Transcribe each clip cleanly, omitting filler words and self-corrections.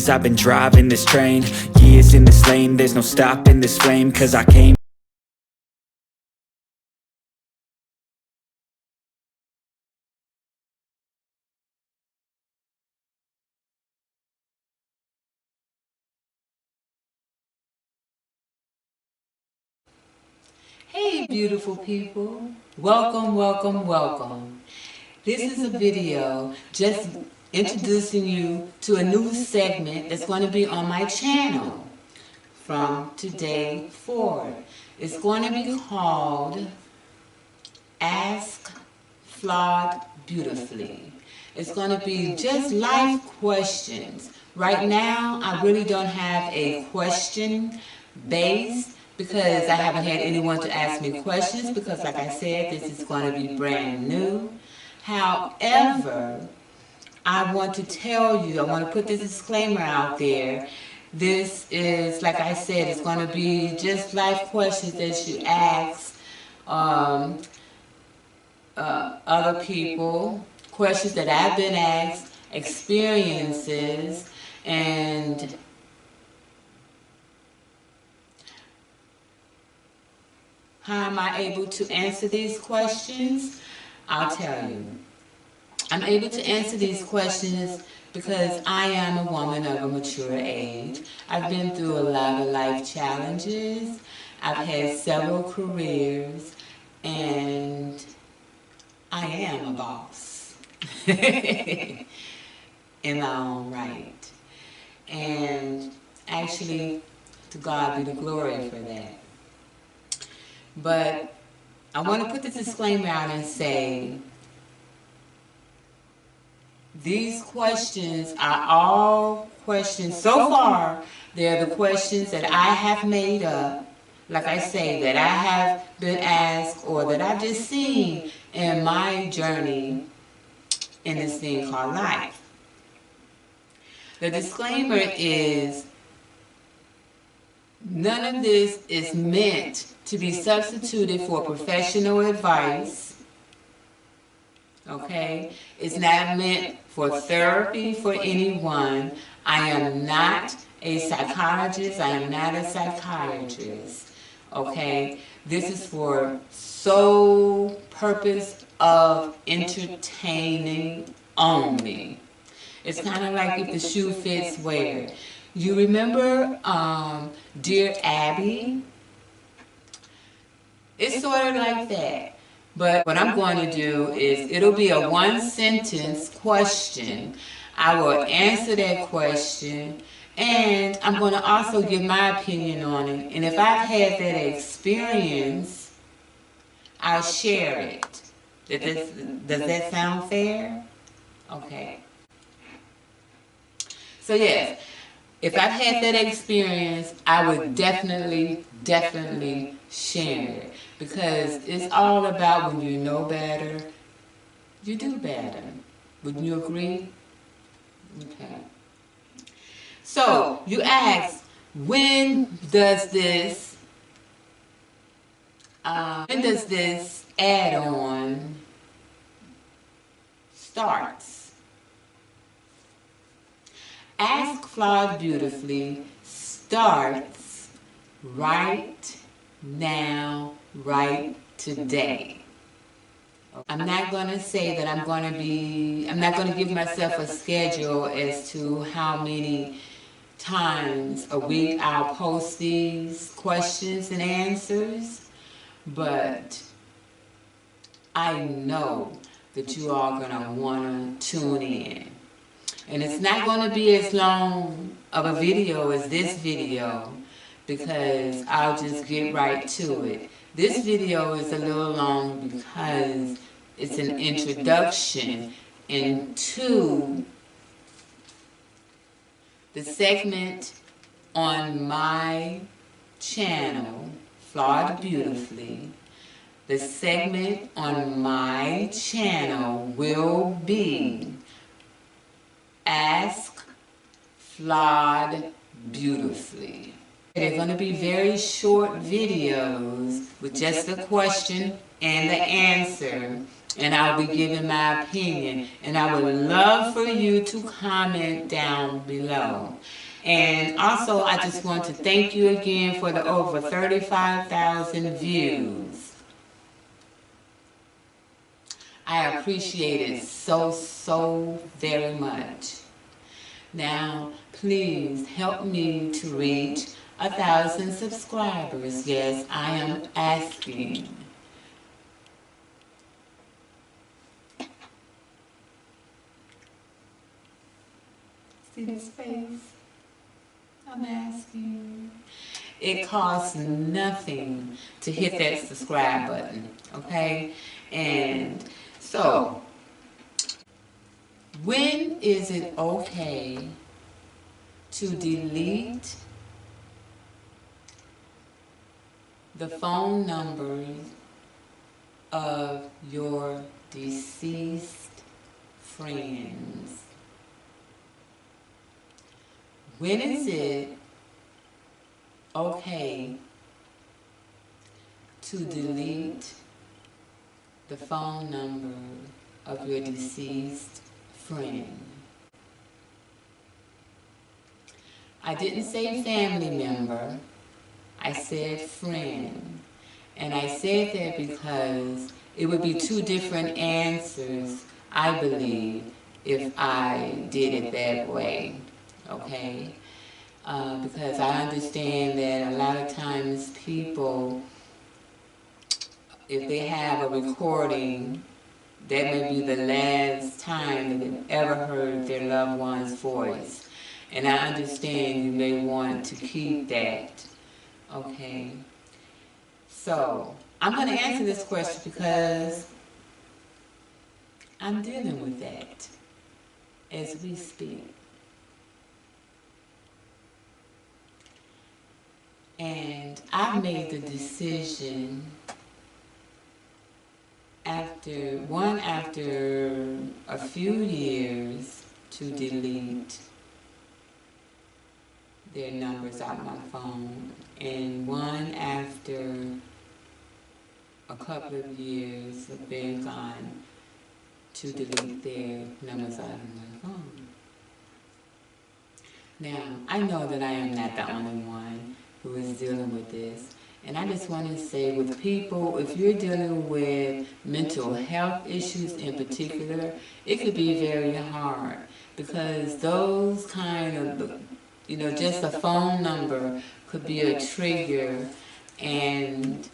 chains. I've been driving this train, years in this lane. There's no stopping this flame, cause I came. Hey beautiful people, welcome, welcome, welcome. This is a video just introducing you to a new segment that's going to be on my channel from today forward. It's going to be called Ask Flawed Beautifully. It's going to be just life questions. Right now, I really don't have a question base because I haven't had anyone to ask me questions because, like I said, this is going to be brand new. However, I want to tell you, I want to put this disclaimer out there. This is, like I said, it's going to be just life questions that you ask other people, questions that I've been asked, experiences, and how am I able to answer these questions? I'll tell you. I'm able to answer these questions because I am a woman of a mature age. I've been through a lot of life challenges. I've had several careers, and I am a boss in my own right. And actually, to God be the glory for that. But I want to put this disclaimer out and say, these questions are all questions, so far, they're the questions that I have made up, like I say, that I have been asked or that I've just seen in my journey in this thing called life. The disclaimer is, none of this is meant to be substituted for professional advice. Okay? It's not meant for therapy for anyone. I am not a psychologist. I am not a psychiatrist. Okay? This is for sole purpose of entertaining only. It's kind of like if the shoe fits, wear it. You remember Dear Abby? It's sort of like that. But what I'm going to do is, it'll be a one-sentence question. I will answer that question, and I'm going to also give my opinion on it. And if I've had that experience, I'll share it. Does that sound fair? Okay. So yes, if I've had that experience, I would definitely share it. Because it's all about, when you know better, you do better. Wouldn't you agree? Okay. So, you ask, when does this add-on starts? Ask Flawed Beautifully starts right now, right today. I'm not going to say that I'm not going to give myself a schedule as to how many times a week I'll post these questions and answers, but I know that you all are going to want to tune in. And it's not going to be as long of a video as this video, because I'll just get right to it. This video is a little long because it's an introduction into the segment on my channel, Flawed Beautifully. The segment on my channel will be Ask Flawed Beautifully. They're going to be very short videos with just the question and the answer and I'll be giving my opinion. And I would love for you to comment down below. And also, I just want to thank you again for the over 35,000 views. I appreciate it so very much. Now, please help me to reach 1,000 subscribers. Yes, I am asking. See this face? I'm asking. It costs nothing to hit that subscribe button, okay? And so, when is it okay to delete the phone numbers of your deceased friends? When is it okay to delete the phone number of your deceased friend? I didn't say family member, I said friend. And I said that because it would be two different answers, I believe, if I did it that way, okay? Because I understand that a lot of times people, if they have a recording, that may be the last time that they've ever heard their loved one's voice. And I understand you may want to keep that, okay? So, I'm going to answer this question because I'm dealing with that as we speak. And I made the decision after a few years to delete their numbers out my phone, and one after a couple of years of being gone to delete their numbers out of my phone. Now, I know that I am not the only one who is dealing with this. And I just want to say with people, if you're dealing with mental health issues in particular, it could be very hard because those kind of, just a phone number could be a trigger, and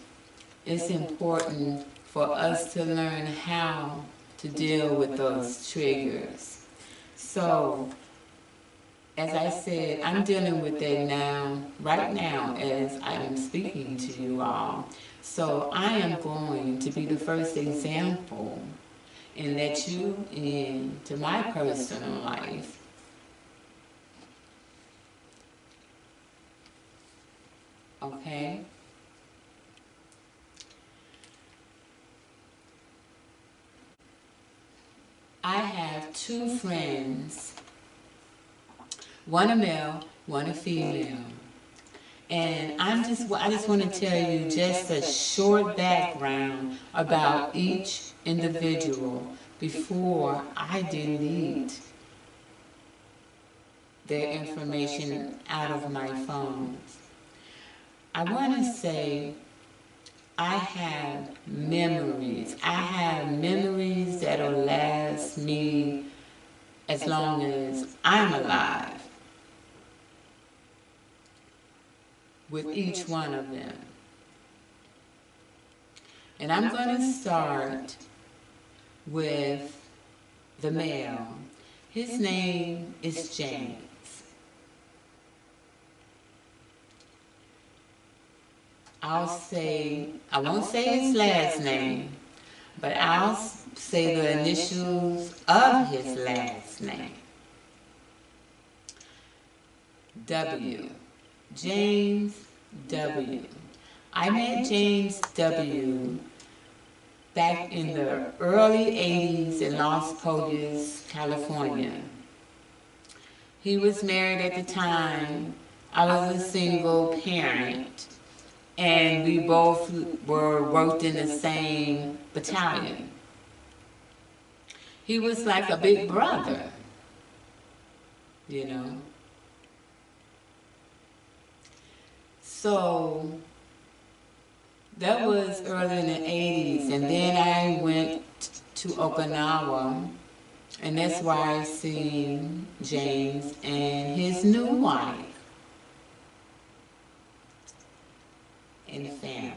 it's important for us to learn how to deal with those triggers. So, as I said, I'm dealing with that now, right now, as I am speaking to you all. So I am going to be the first example and let you into my personal life. Okay? I have two friends, one a male, one a female. And I just want to tell you just a short background about each individual before I delete their information out of my phone. I want to say I have memories. I have memories that will last me as long as I'm alive with each one of them. And I'm going to start with the male. His name is James. I won't say his last name, but I'll say the initials of his last name. W. James W. I met James W. back in the early 80s in Las Vegas, California. He was married at the time. I was a single parent, and we both worked in the same battalion. he was like a big brother, you know. So that was early in the 80s, and then I went to Okinawa, and that's where I seen James and his new wife and family.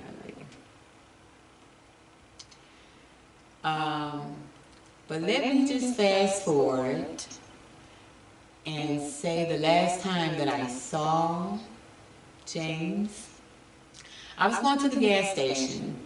But let me just fast forward and say the last time that I saw James, I was going to the gas station.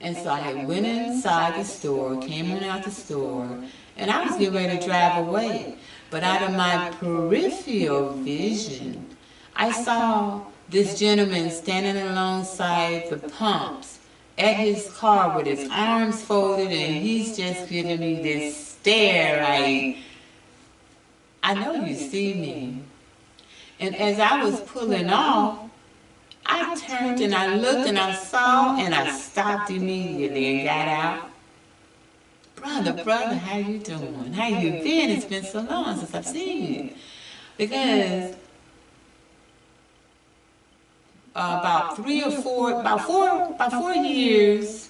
And so I had went inside the store, came on out the store, and I was getting ready to drive away. But out of my peripheral vision, I saw this gentleman standing alongside the pumps at his car with his arms folded, and he's just giving me this stare like, I know you see me. And as I was pulling off, I turned and I looked and I saw and I stopped immediately and got out. Brother, how you doing? How you been? It's been so long since I've seen you. Because about 4 years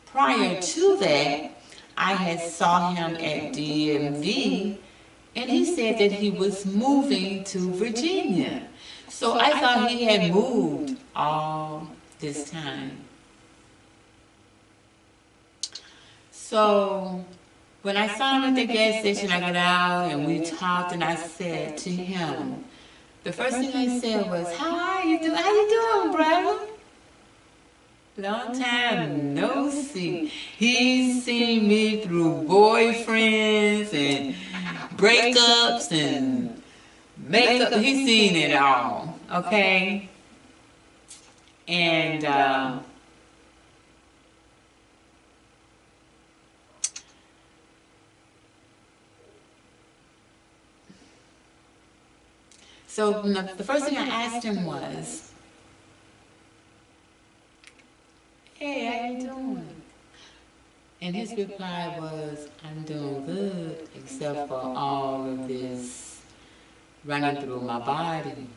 prior to that, I had saw him at DMV, and he said that he was moving to Virginia. So I thought he had moved all this time. So when I saw him at the gas station, I got out and we talked, and I said to him, the first thing I said was, how are you doing? How you doing, brother? Long time no see. He's seen me through boyfriends and breakups and makeup. He's seen it all, okay? And so the first thing I asked him was, hey, how you doing? And his reply was, I'm doing good, except for all of this running through my body.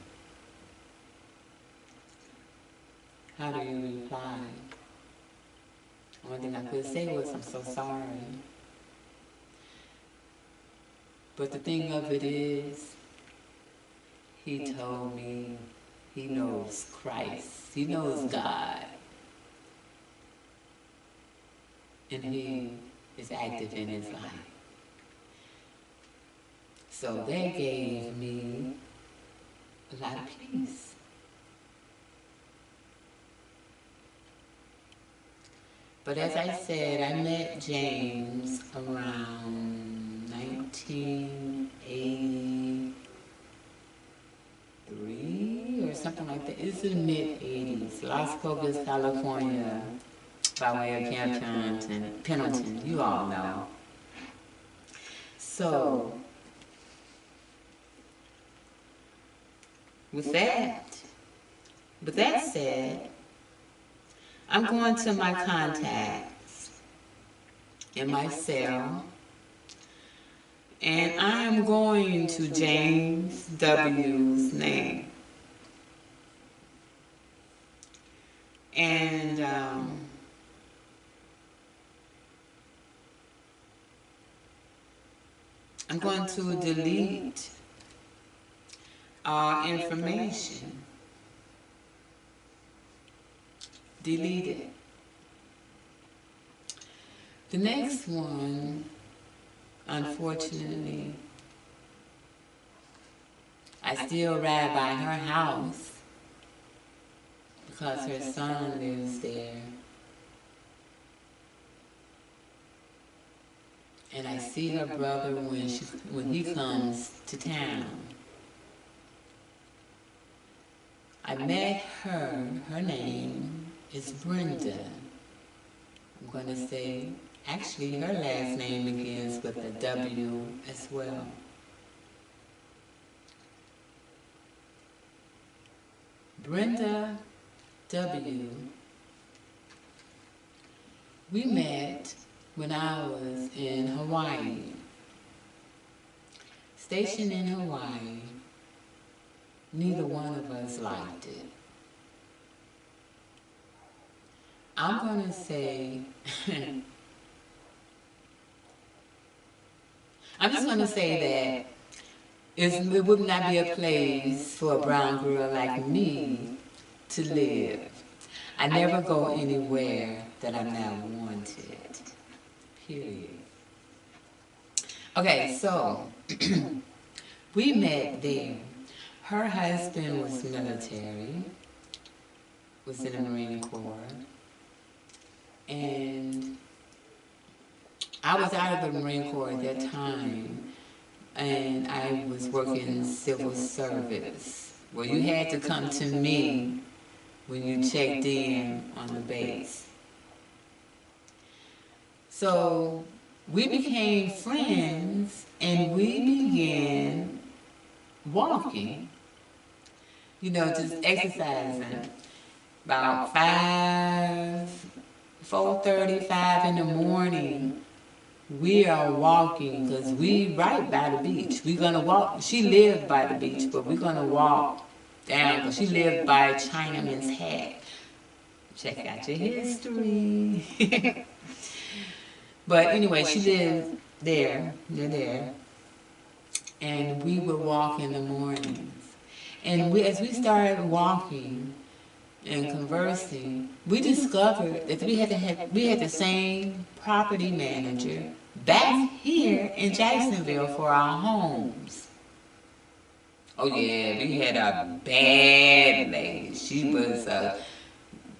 How do you reply? One thing I could say was, I'm so sorry. But the thing of it is, he told me he knows Christ. He knows God. And he is active in his life. So that gave me a lot of peace. But as I said, I met James around 1983 or something like that. It's the mid-80s, Las Cobras, California, by way of Camp Pendleton, you all know. So, with that said, I'm going to my contacts in my cell, and I am going to James W.'s name. And I'm going to delete all information. Delete it. The next one, unfortunately, I still ride by her house because her son lives there. And I see her brother when he comes to town. I met her. Her name is Brenda. I'm going to say, actually, her last name begins with a W as well. Brenda W. We met when I was in Hawaii. Stationed in Hawaii, neither one of us liked it. I'm going to say, I'm just going to say that it would not be a place for a brown girl like me to live. I never go anywhere that I'm not wanted. Period. Okay, so we met there. Her husband was military, was in the Marine Corps, and I was out of the Marine Corps at that time, and I was working civil service. Well, you had to come to me when you checked in on the base. So we became friends, and we began walking, just exercising. About 4:35 in the morning, we are walking because we right by the beach. We're going to walk. She lived by the beach, but we're going to walk down because she lived by Chinaman's Hat. Check out your history. But anyway, she lived there, near there, and we would walk in the mornings. And as we started walking and conversing, we discovered that we had the same property manager back here in Jacksonville for our homes. Oh yeah, we had a bad lady. She was a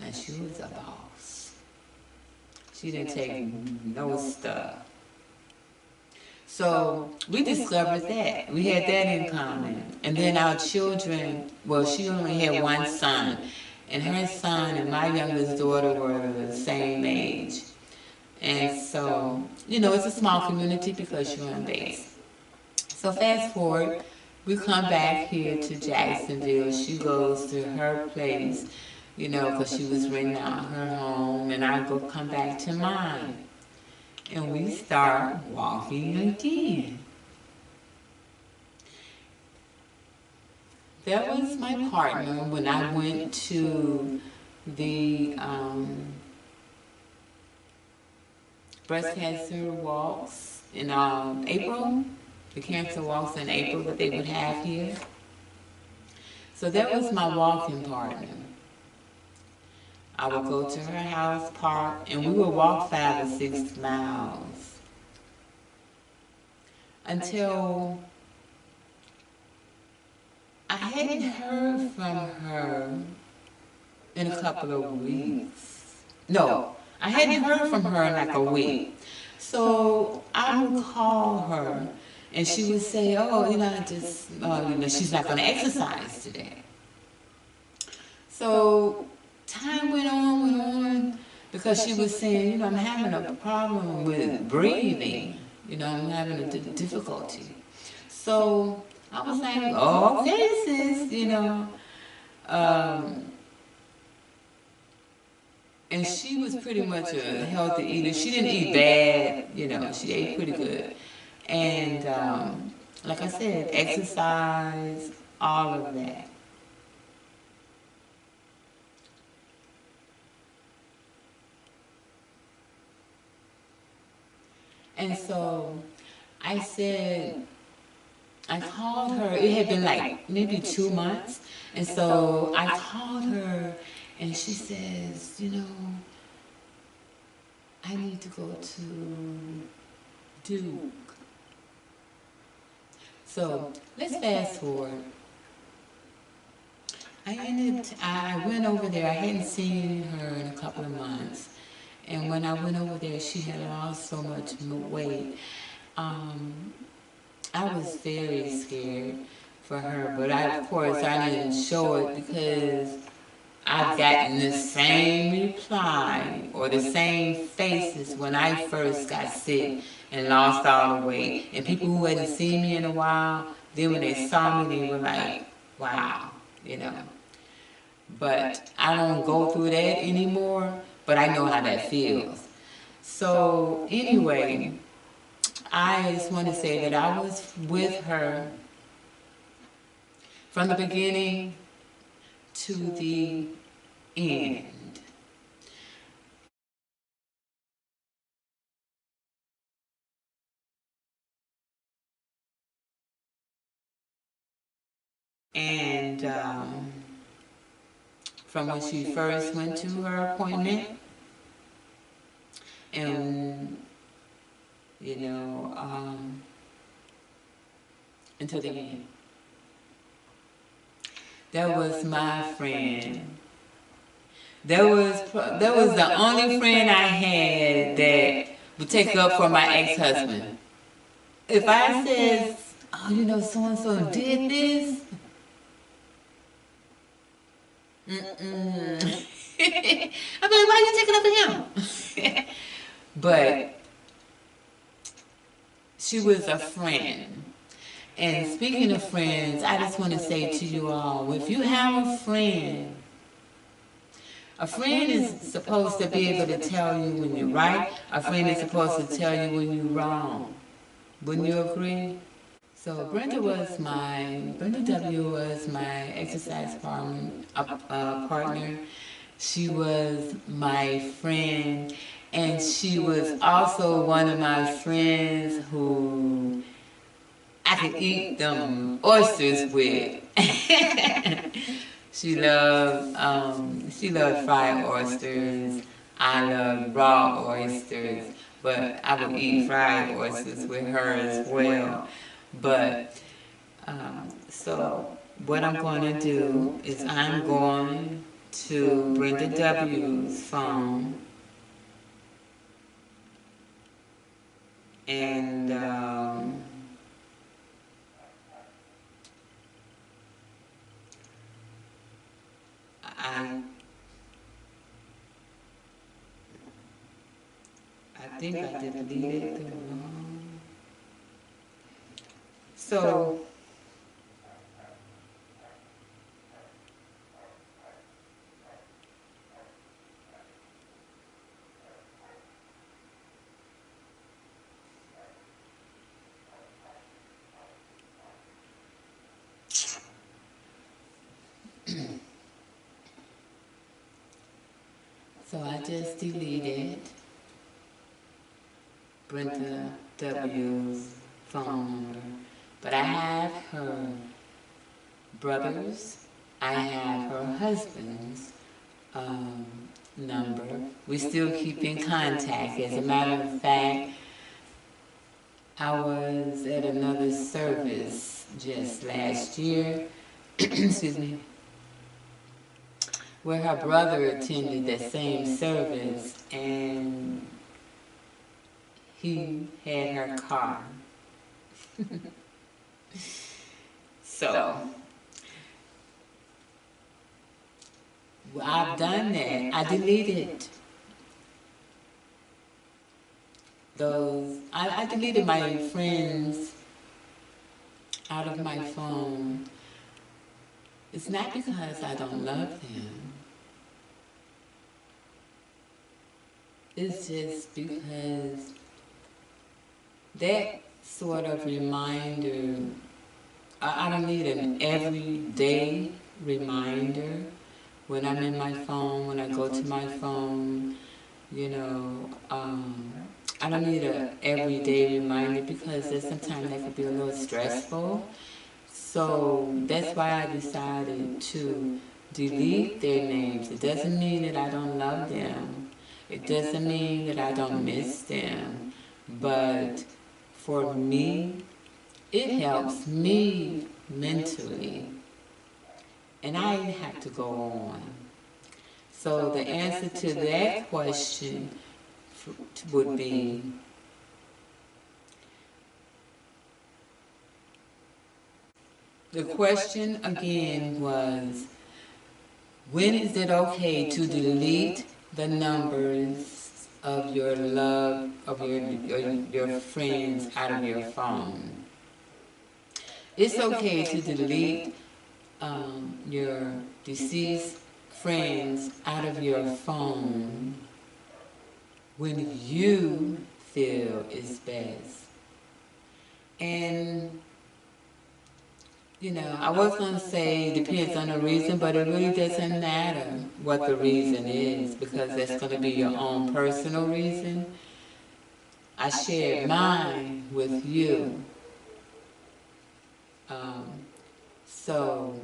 boss. She didn't take no stuff. So we discovered that. We had that in common. And then our children, well, she only had one son. And her son and my youngest daughter were the same age. And so, it's a small community because you're on base. So fast forward, we come back here to Jacksonville. She goes to her place, because she was renting out her home, and I come back to mine. And we start walking again. That was my partner when I went to the breast cancer walks in April. The cancer walks in April that they would have here. So that was my walking partner. I would go to her house, park, and we would walk 5 or 6 miles until I hadn't heard from her in a couple of weeks. No, I hadn't heard from her in like a week. So I would call her, and she would say, "Oh, she's not going to exercise today." So time went on, because she was saying, I'm having a problem with breathing. I'm having a difficulty. So I was like, oh, okay, sis, and she was pretty much a healthy eater. She didn't eat bad, she ate pretty good. And like I said, exercise, all of that. And so I called her, it had been like maybe 2 months, and so I called her, and she says, I need to go to Duke. So let's fast forward. I went over there, I hadn't seen her in a couple of months. And when I went over there, she had lost so much weight. I was very scared for her, but of course I didn't show it because I've gotten the same reply or the same faces when I first got sick and lost all the weight. And people who hadn't seen me in a while, then when they saw me, they were like, wow, But I don't go through that anymore, but I know how that feels. So anyway, I just want to say that I was with her from the beginning to the end. And from when she first went to her appointment, and you know, until the end. That was my friend. That was the only friend I had that would take up for my ex-husband. If I says, oh, you know, so and so did this, I'm like, why are you taking up for him? But she was a friend. And speaking of friends, I just want to say to you all, if you have a friend is supposed to be able to tell you when you're right. A friend is supposed to tell you when you're wrong. Wouldn't you agree? So Brenda W. was my exercise partner. She was my friend, and she was also one of my friends who I could eat them oysters with. She loved fried oysters. I love raw oysters, but I would eat fried oysters with her as well. But so what I'm going to do is I'm going to Brenda W's phone, and I think I deleted the wrong. So so I just deleted Brenda W's phone number, but I have her brother's, I have her husband's number. We still keep in contact. As a matter of fact, I was at another service just last year, excuse me, where her brother attended that same service, and he had her car. So I've done that. I deleted those. I deleted my friends out of my phone. It's not because I don't love them. It's just because that sort of reminder, I don't need an everyday reminder when I'm in my phone, when I go to my phone, you know, I don't need an everyday reminder because sometimes that could be a little stressful. So that's why I decided to delete their names. It doesn't mean that I don't love them. It doesn't mean that I don't miss them. But for me, it helps me mentally. And I have to go on. So the answer to that question would be, the question again was, when is it okay to delete the numbers of your love, of your friends out of your phone? It's okay to delete your deceased friends out of your phone when you feel is best. And you know, I was going to say depends on the reason, but it really doesn't matter what the reason is, because that's going to be your own personal reason. I shared mine with you. So,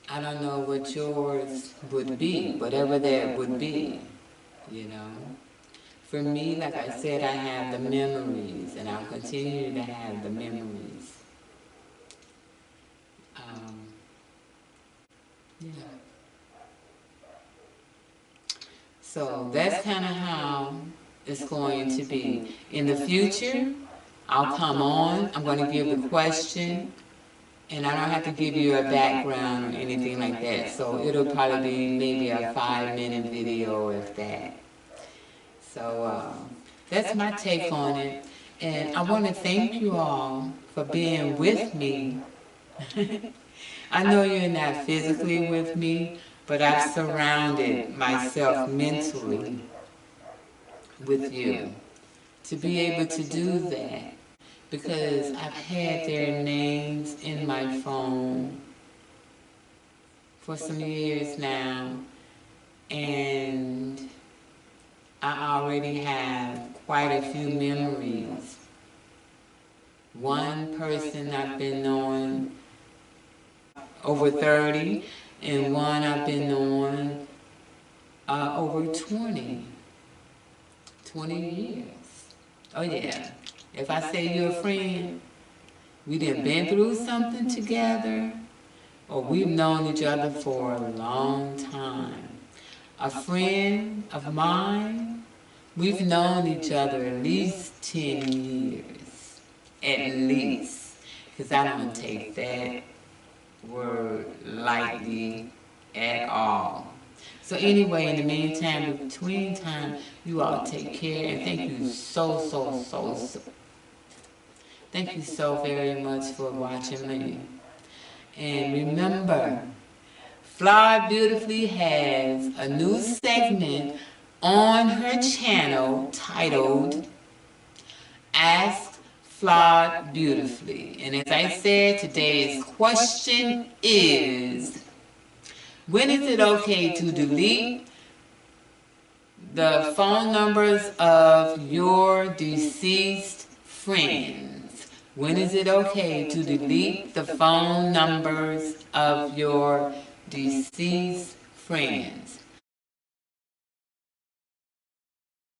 I don't know what yours would be, whatever that would be, you know. For me, like I said, I have the memories, and I'll continue to have the memories. Yeah. So that's kind of how it's going to be. In the future, I'll come on, I'm going to give a question, and I don't have to give you a background or anything like that. So it'll probably be maybe a 5-minute video if that. So that's my take on it. And I want to thank you all for being with me. I know you're not physically with me, but I've surrounded myself mentally with you to be able to do that, because I've had their names in my phone for some years now, and I already have quite a few memories. One person I've been knowing over 30, and one I've been knowing over 20 years. Oh yeah. If I say you're a friend, we done been through something together, or we've known each other for a long time. A friend of mine, we've known each other at least 10 years. At least. Because I don't take that word lightly at all. So anyway, in the meantime, between time, you all take care, and thank you so thank you so very much for watching me. And remember, Flawed Beautifully has a new segment on her channel titled Ask Flawed Beautifully. And as I said, today's question is, when is it okay to delete the phone numbers of your deceased friends? When is it okay to delete the phone numbers of your deceased friends?